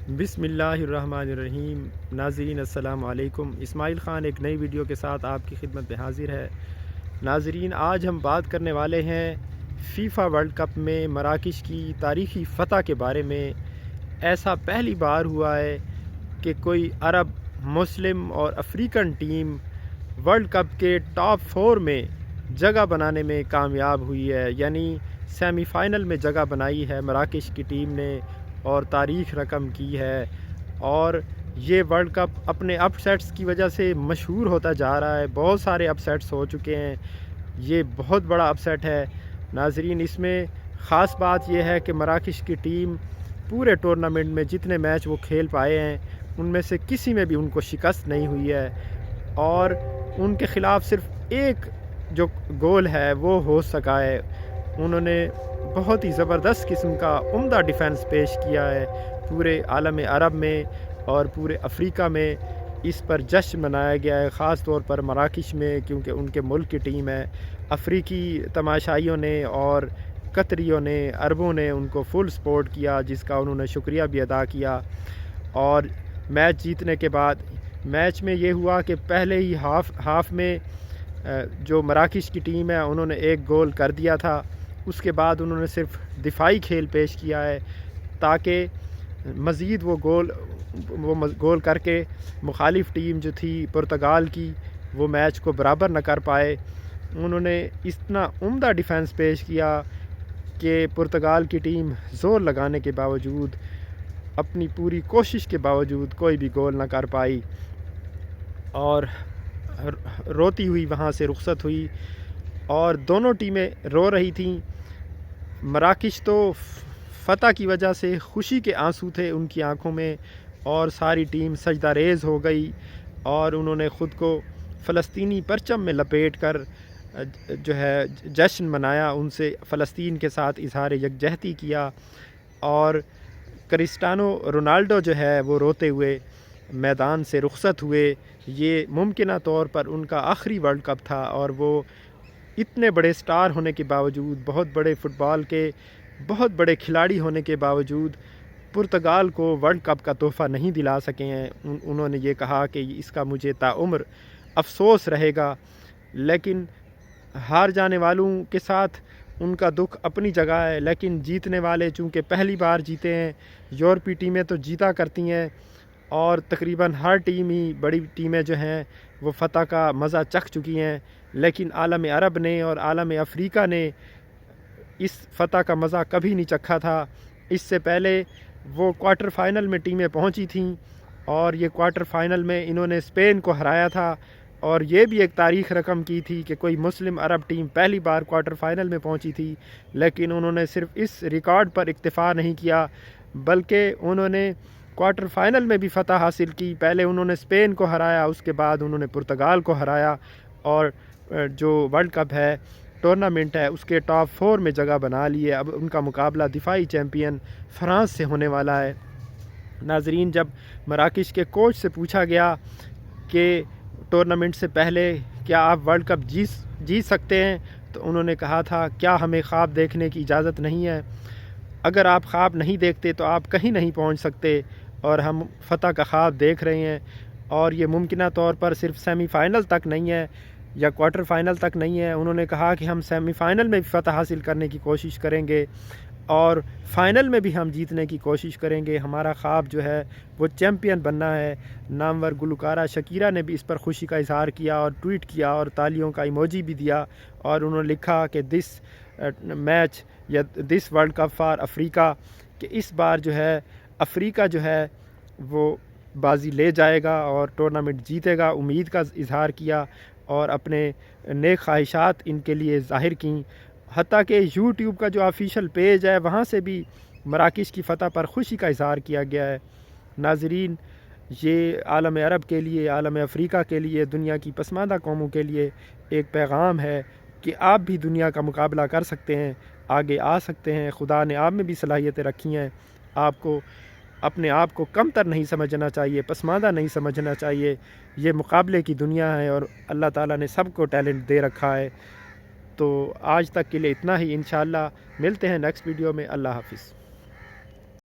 بسم اللہ الرحمن الرحیم۔ ناظرین السلام علیکم۔ اسماعیل خان ایک نئی ویڈیو کے ساتھ آپ کی خدمت میں حاضر ہے۔ ناظرین، آج ہم بات کرنے والے ہیں فیفا ورلڈ کپ میں مراکش کی تاریخی فتح کے بارے میں۔ ایسا پہلی بار ہوا ہے کہ کوئی عرب، مسلم اور افریقن ٹیم ورلڈ کپ کے ٹاپ 4 میں جگہ بنانے میں کامیاب ہوئی ہے، یعنی سیمی فائنل میں جگہ بنائی ہے مراکش کی ٹیم نے اور تاریخ رقم کی ہے۔ اور یہ ورلڈ کپ اپنے اپ سیٹس کی وجہ سے مشہور ہوتا جا رہا ہے۔ بہت سارے اپ سیٹس ہو چکے ہیں، یہ بہت بڑا اپ سیٹ ہے۔ ناظرین، اس میں خاص بات یہ ہے کہ مراکش کی ٹیم پورے ٹورنامنٹ میں جتنے میچ وہ کھیل پائے ہیں ان میں سے کسی میں بھی ان کو شکست نہیں ہوئی ہے، اور ان کے خلاف صرف ایک جو گول ہے وہ ہو سکا ہے۔ انہوں نے بہت ہی زبردست قسم کا عمدہ ڈیفنس پیش کیا ہے۔ پورے عالم عرب میں اور پورے افریقہ میں اس پر جشن منایا گیا ہے، خاص طور پر مراکش میں، کیونکہ ان کے ملک کی ٹیم ہے۔ افریقی تماشائیوں نے اور قطریوں نے، عربوں نے ان کو فل سپورٹ کیا، جس کا انہوں نے شکریہ بھی ادا کیا۔ اور میچ جیتنے کے بعد میچ میں یہ ہوا کہ پہلے ہی ہاف میں جو مراکش کی ٹیم ہے انہوں نے ایک گول کر دیا تھا۔ اس کے بعد انہوں نے صرف دفاعی کھیل پیش کیا ہے تاکہ مزید وہ گول کر کے مخالف ٹیم جو تھی پرتگال کی وہ میچ کو برابر نہ کر پائے۔ انہوں نے اتنا عمدہ ڈیفنس پیش کیا کہ پرتگال کی ٹیم زور لگانے کے باوجود، اپنی پوری کوشش کے باوجود کوئی بھی گول نہ کر پائی اور روتی ہوئی وہاں سے رخصت ہوئی۔ اور دونوں ٹیمیں رو رہی تھیں۔ مراکش تو فتح کی وجہ سے خوشی کے آنسو تھے ان کی آنکھوں میں، اور ساری ٹیم سجدہ ریز ہو گئی، اور انہوں نے خود کو فلسطینی پرچم میں لپیٹ کر جو ہے جشن منایا، ان سے فلسطین کے ساتھ اظہار یکجہتی کیا۔ اور کرسٹیانو رونالڈو جو ہے وہ روتے ہوئے میدان سے رخصت ہوئے۔ یہ ممکنہ طور پر ان کا آخری ورلڈ کپ تھا، اور وہ اتنے بڑے سٹار ہونے کے باوجود، بہت بڑے فٹ بال کے بہت بڑے کھلاڑی ہونے کے باوجود پرتگال کو ورلڈ کپ کا تحفہ نہیں دلا سکے ہیں۔ انہوں نے یہ کہا کہ اس کا مجھے تاعمر افسوس رہے گا، لیکن ہار جانے والوں کے ساتھ ان کا دکھ اپنی جگہ ہے، لیکن جیتنے والے چونکہ پہلی بار جیتے ہیں، یورپی ٹیمیں تو جیتا کرتی ہیں، اور تقریباً ہر ٹیم ہی بڑی ٹیمیں جو ہیں وہ فتح کا مزہ چکھ چکی ہیں، لیکن عالم عرب نے اور عالم افریقہ نے اس فتح کا مزہ کبھی نہیں چکھا تھا۔ اس سے پہلے وہ کوارٹر فائنل میں ٹیمیں پہنچی تھیں، اور یہ کوارٹر فائنل میں انہوں نے اسپین کو ہرایا تھا، اور یہ بھی ایک تاریخ رقم کی تھی کہ کوئی مسلم عرب ٹیم پہلی بار کوارٹر فائنل میں پہنچی تھی۔ لیکن انہوں نے صرف اس ریکارڈ پر اکتفا نہیں کیا، بلکہ انہوں نے کوارٹر فائنل میں بھی فتح حاصل کی۔ پہلے انہوں نے اسپین کو ہرایا، اس کے بعد انہوں نے پرتگال کو ہرایا، اور جو ورلڈ کپ ہے، ٹورنامنٹ ہے، اس کے ٹاپ 4 میں جگہ بنا لی ہے۔ اب ان کا مقابلہ دفاعی چیمپئن فرانس سے ہونے والا ہے۔ ناظرین، جب مراکش کے کوچ سے پوچھا گیا کہ ٹورنامنٹ سے پہلے کیا آپ ورلڈ کپ جیت سکتے ہیں، تو انہوں نے کہا تھا کیا ہمیں خواب دیکھنے کی اجازت نہیں ہے؟ اگر آپ خواب نہیں دیکھتے تو آپ کہیں نہیں پہنچ سکتے، اور ہم فتح کا خواب دیکھ رہے ہیں، اور یہ ممکنہ طور پر صرف سیمی فائنل تک نہیں ہے یا کوارٹر فائنل تک نہیں ہے۔ انہوں نے کہا کہ ہم سیمی فائنل میں بھی فتح حاصل کرنے کی کوشش کریں گے، اور فائنل میں بھی ہم جیتنے کی کوشش کریں گے۔ ہمارا خواب جو ہے وہ چیمپئن بننا ہے۔ نامور گلوکارہ شکیرہ نے بھی اس پر خوشی کا اظہار کیا اور ٹویٹ کیا اور تالیوں کا ایموجی بھی دیا، اور انہوں نے لکھا کہ دس میچ یا دس ورلڈ کپ فار افریقہ، کہ اس بار جو ہے افریقہ جو ہے وہ بازی لے جائے گا اور ٹورنامنٹ جیتے گا۔ امید کا اظہار کیا اور اپنے نیک خواہشات ان کے لیے ظاہر کیں۔ حتیٰ کہ یوٹیوب کا جو آفیشیل پیج ہے وہاں سے بھی مراکش کی فتح پر خوشی کا اظہار کیا گیا ہے۔ ناظرین، یہ عالم عرب کے لیے، عالم افریقہ کے لیے، دنیا کی پسماندہ قوموں کے لیے ایک پیغام ہے کہ آپ بھی دنیا کا مقابلہ کر سکتے ہیں، آگے آ سکتے ہیں۔ خدا نے آپ میں بھی صلاحیتیں رکھی ہیں، آپ کو اپنے آپ کو کم تر نہیں سمجھنا چاہیے، پسماندہ نہیں سمجھنا چاہیے۔ یہ مقابلے کی دنیا ہے، اور اللہ تعالیٰ نے سب کو ٹیلنٹ دے رکھا ہے۔ تو آج تک کے لیے اتنا ہی، انشاءاللہ ملتے ہیں نیکسٹ ویڈیو میں۔ اللہ حافظ۔